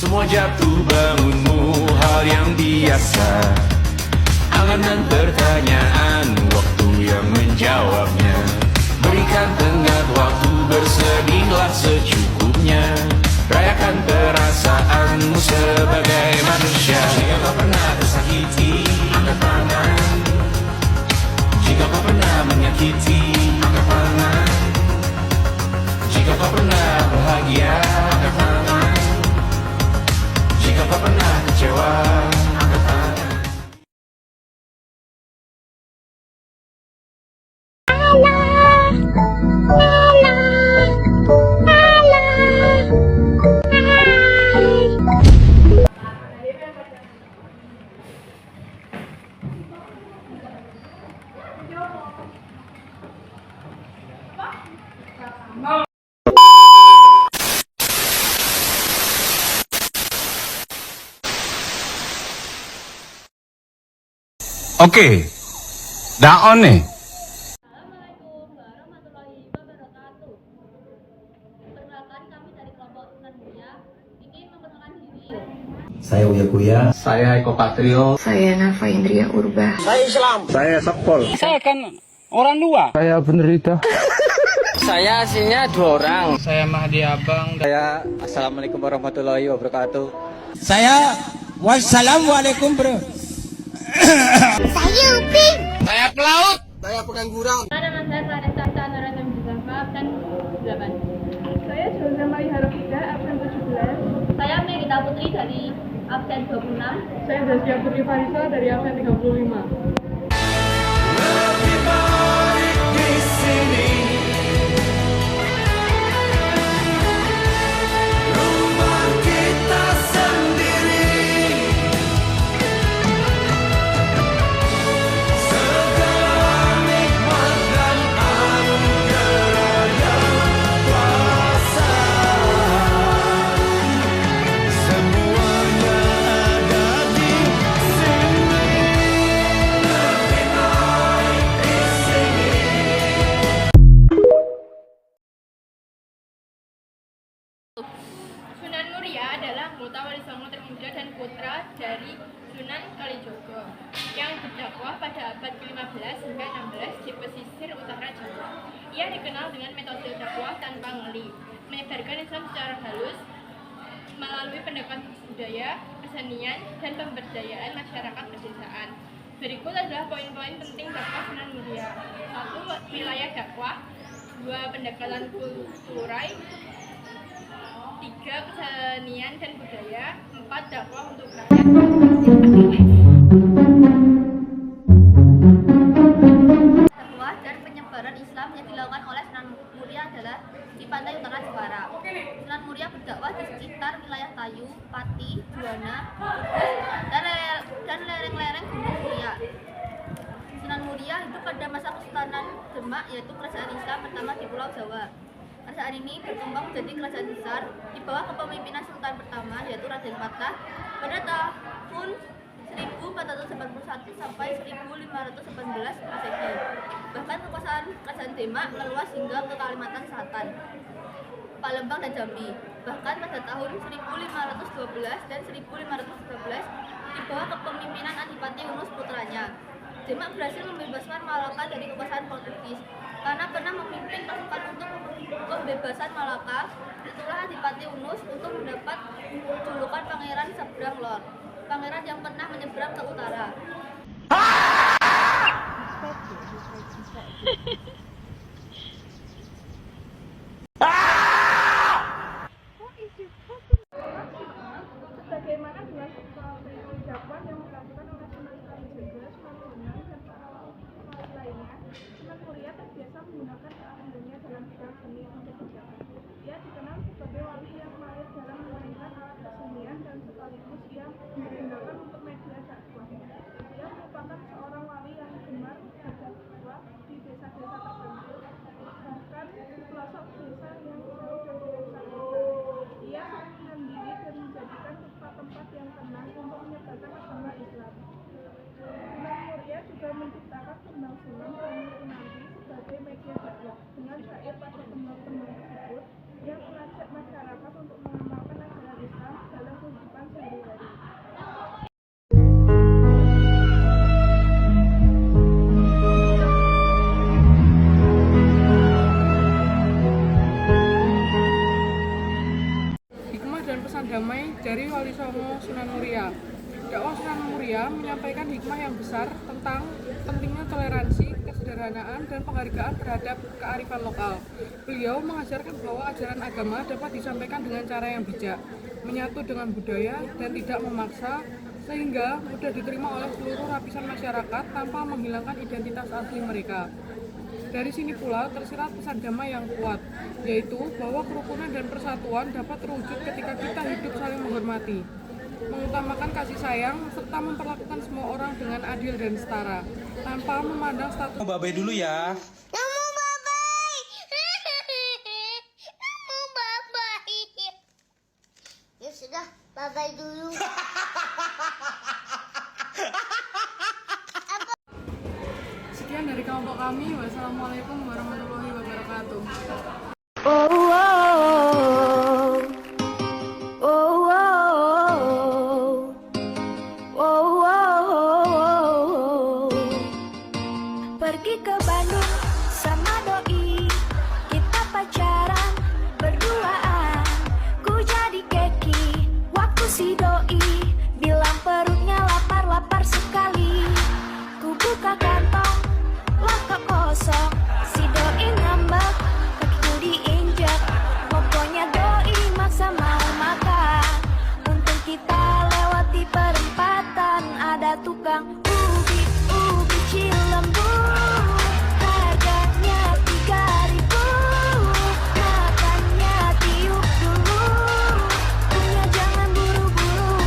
Semua jatuh bangunmu hal yang biasa. Angan pertanyaan, waktu yang menjawabnya. Berikan tenggat waktu, bersedihlah secukupnya. Rayakan perasaanmu sebagai manusia. Jika kau pernah tersakiti, angkat tangan. Jika kau pernah menyakiti, angkat tangan. Jika kau pernah bahagia, angkat tangan. Jika kau pernah kecewa, angkat tangan. Oke, daon nih. Assalamualaikum warahmatullahi wabarakatuh. Perkenalkan kami dari kelompok Sunan Muria ingin memperkenalkan diri. Saya Uya Kuya. Saya Eko Patrio. Saya Nafa Indria Urba. Saya Sepol. Saya kan orang luar. Saya penderita. Saya aslinya 2 orang. Saya Mahdi Abang. Saya Assalamualaikum warahmatullahi wabarakatuh. Saya wassalamualaikum bro. Saya Upin. Saya pelaut. Nama saya Clarissa Tanara Mustafa, absen 8. Saya Jolza Mai Harofida, absen 17. Saya Megita Putri dari absen 26. Saya Zaskia Putri Farisa dari absen 35. Lebih baik di sini. Rumah kita sendiri. Segala nikmat dan anugerah yang kuasa. Semuanya ada di sini. Lebih baik di sini. Sunan Muria adalah anggota Wali Songo termuda dan putra dari Sunan Kalijogo yang berdakwah pada abad ke-15 hingga 16 di pesisir utara Jawa. Ia dikenal dengan metode dakwah tanpa ngeli, menyebarkan Islam secara halus melalui pendekatan budaya, kesenian, dan pemberdayaan masyarakat pedesaan. Berikut adalah poin-poin penting dakwah Sunan Muria. 1. Wilayah dakwah. 2. Pendekatan kultural. 3. Kesenian dan budaya. 4. Dakwah untuk rakyat. Dakwah dan penyebaran Islam yang dilakukan oleh Sunan Muria adalah di pantai utara Jepara. Sunan Muria berdakwah di sekitar wilayah Tayu, Pati, Juwana, dan lereng-lereng Gunung Muria. Sunan Muria hidup pada masa Kesultanan Demak, yaitu kerajaan Islam pertama di Pulau Jawa. Kerajaan ini berkembang menjadi kerajaan besar di bawah kepemimpinan Sultan pertama, yaitu Raden Patah, pada tahun 1491 sampai 1518 Masehi. Bahkan kekuasaan kerajaan Demak meluas hingga ke Kalimantan Selatan, Palembang dan Jambi. Bahkan pada tahun 1512 dan 1513 di bawah kepemimpinan Adipati Yunus putranya, Demak berhasil membebaskan Malaka dari kekuasaan Portugis. Karena pernah memimpin pasukan untuk pembebasan Malaka, itulah Adipati Yunus untuk mendapat julukan Pangeran Seberang Lor, pangeran yang pernah menyeberang ke utara. Sebagaimana dengan dakwah yang dilakukan oleh Sunan Kalijogo, Sunan Bonang, dan para wali lainnya, Sunan Muria terbiasa menggunakan keahliannya dalam bidang seni untuk berdakwah. Ia dikenal sebagai wali yang mahir dalam memainkan alat kesenian dan sekaligus ia digunakan untuk media dakwah. Ia merupakan seorang wali yang gemar berdakwah di desa-desa terpencil pesan damai dari Wali Songo Sunan Muria. Dakwah Sunan Muria menyampaikan hikmah yang besar tentang pentingnya toleransi, kesederhanaan, dan penghargaan terhadap kearifan lokal. Beliau mengajarkan bahwa ajaran agama dapat disampaikan dengan cara yang bijak, menyatu dengan budaya, dan tidak memaksa, sehingga mudah diterima oleh seluruh lapisan masyarakat tanpa menghilangkan identitas asli mereka. Dari sini pula tersirat pesan damai yang kuat, yaitu bahwa kerukunan dan persatuan dapat terwujud ketika kita hidup saling menghormati, mengutamakan kasih sayang, serta memperlakukan semua orang dengan adil dan setara, tanpa memandang status. Babai dulu ya. Kamu babai. Kamu babai. Ya sudah, babai dulu. Sekian dari kelompok kami. Wassalamualaikum warahmatullahi wabarakatuh. Pergi ke Bandung sama doi, kita pacaran berduaan. Ku jadi keki waktu si doi bilang perutnya lapar sekali. Ku buka kantong, loka kosong. Si doi ngambek, kakiku diinjak. Pokoknya doi maksa mau makan. Untung kita lewati perempatan, ada tukang ubi cilembu. Harganya 3.000, makannya tiup dulu. Punya jangan buru-buru.